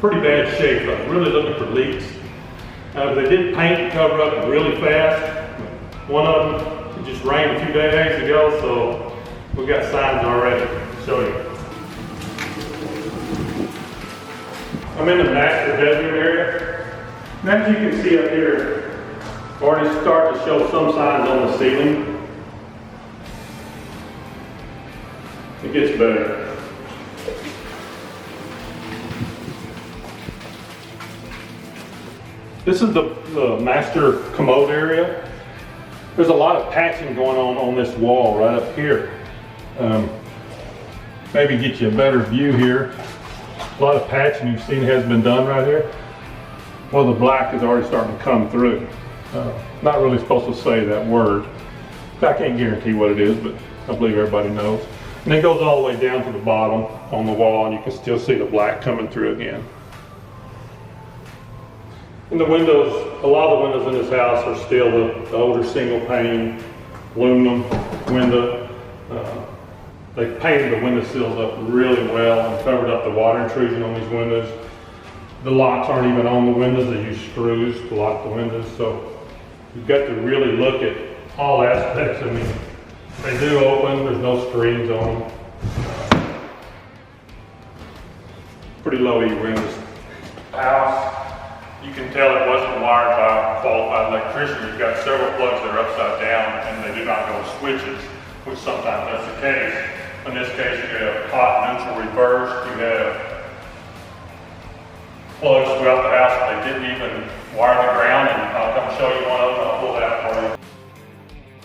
pretty bad shape. I was really looking for leaks. They did paint and cover up really fast. One of them, it just rained a few days ago, so we got signs already. I'll show you. I'm in the master bedroom area. And as you can see up here, already start to show some signs on the ceiling. It gets better. This is the master commode area. There's a lot of patching going on this wall right up here. Maybe get you a better view here. A lot of patching you've seen has been done right here. Well, the black is already starting to come through. Not really supposed to say that word. I can't guarantee what it is, but I believe everybody knows. And it goes all the way down to the bottom on the wall, and you can still see the black coming through again. And the windows, a lot of the windows in this house are still the older single pane aluminum window. They painted the window sills up really well and covered up the water intrusion on these windows. The locks aren't even on the windows, they use screws to lock the windows. So you've got to really look at all aspects. I mean, they do open, there's no screens on them. Pretty low E windows. House. You can tell it wasn't wired by a qualified electrician. You've got several plugs that are upside down and they do not go with switches, which sometimes that's the case. In this case, you have hot, neutral, reverse. You have plugs throughout the house that they didn't even wire the ground, and I'll come show you one of them. I'll pull it out for you.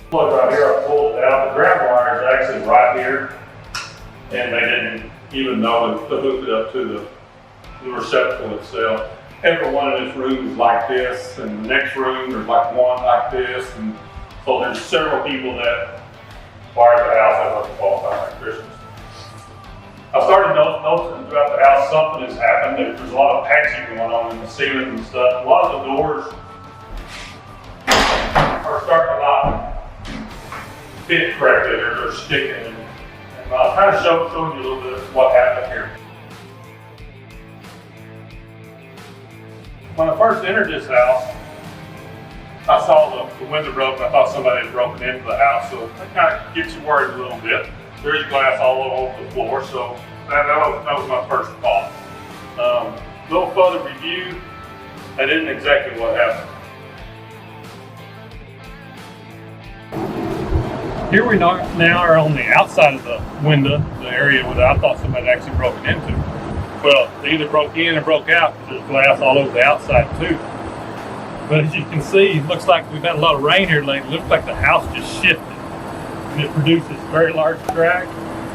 Plug right here, I pulled it out. The ground wire is actually right here, and they didn't even know to hook it up to the receptacle itself. Every one in this room is like this, and the next room there's like one like this, and so there's several people that wired the house that wasn't qualified electricians. I started noticing throughout the house something has happened. There's a lot of patching going on in the ceiling and stuff. A lot of the doors are starting to not fit correctly, or they're sticking. And I'll kind of show you a little bit of what happened here. When I first entered this house, I saw the window broken. I thought somebody had broken into the house, so that kind of gets you worried a little bit. There's glass all over the floor, so that was my first thought. A little further review, that isn't exactly what happened. Here we now are on the outside of the window, the area that I thought somebody had actually broken into. Well, they either broke in or broke out because there's glass all over the outside too. But as you can see, it looks like we've had a lot of rain here lately. It looks like the house just shifted. And it produces very large crack.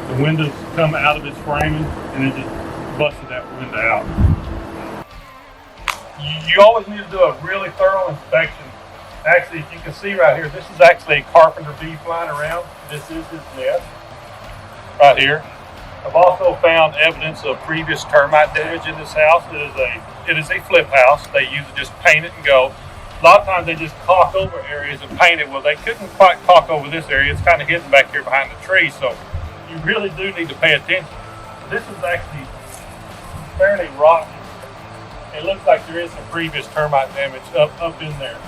The windows come out of its framing and it just busted that window out. You always need to do a really thorough inspection. Actually, if you can see right here, this is actually a carpenter bee flying around. This is his nest right here. I've also found evidence of previous termite damage in this house. It is a flip house. They usually just paint it and go. A lot of times they just caulk over areas and paint it. Well, they couldn't quite caulk over this area. It's kind of hidden back here behind the tree, so you really do need to pay attention. This is actually fairly rotten. It looks like there is some previous termite damage up in there.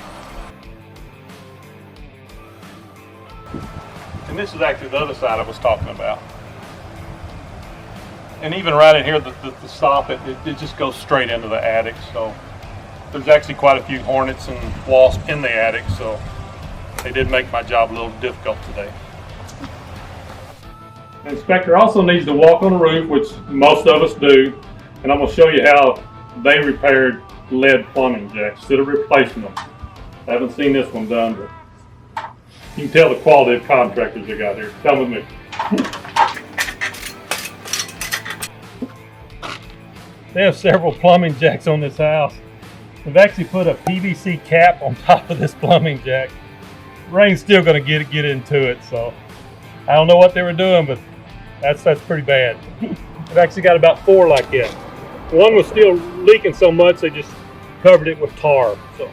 And this is actually the other side I was talking about. And even right in here, the soffit, it just goes straight into the attic. So there's actually quite a few hornets and wasps in the attic. So they did make my job a little difficult today. The inspector also needs to walk on the roof, which most of us do. And I'm going to show you how they repaired lead plumbing jacks instead of replacing them. I haven't seen this one done, but you can tell the quality of contractors they got here. Come with me. They have several plumbing jacks on this house. They've actually put a PVC cap on top of this plumbing jack. Rain's still going to get into it, so I don't know what they were doing, but that's pretty bad. They've actually got about 4 like that. One was still leaking so much they just covered it with tar. So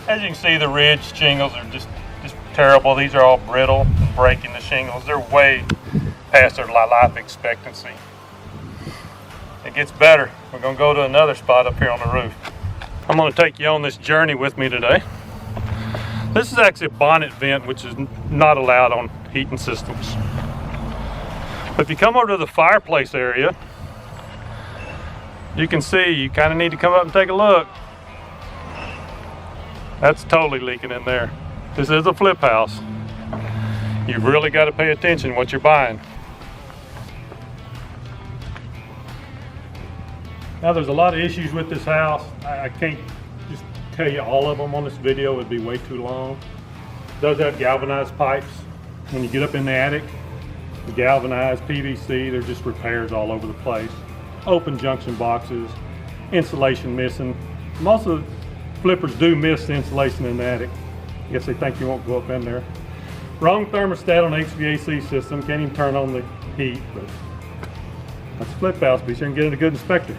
as you can see, the ridge shingles are just terrible. These are all brittle and breaking the shingles. They're way past their life expectancy. gets better, we're gonna go to another spot up here on the roof. I'm gonna take you on this journey with me today. This is actually a bonnet vent, which is not allowed on heating systems. But if you come over to the fireplace area, you can see you kind of need to come up and take a look. That's totally leaking in there. This is a flip house. You've really got to pay attention what you're buying. Now there's a lot of issues with this house. I can't just tell you all of them on this video, it would be way too long. It does have galvanized pipes. When you get up in the attic, the galvanized PVC, they're just repairs all over the place. Open junction boxes, insulation missing. Most of the flippers do miss the insulation in the attic. I guess they think you won't go up in there. Wrong thermostat on HVAC system, can't even turn on the heat, but that's a flip house. Be sure and get it a good inspector.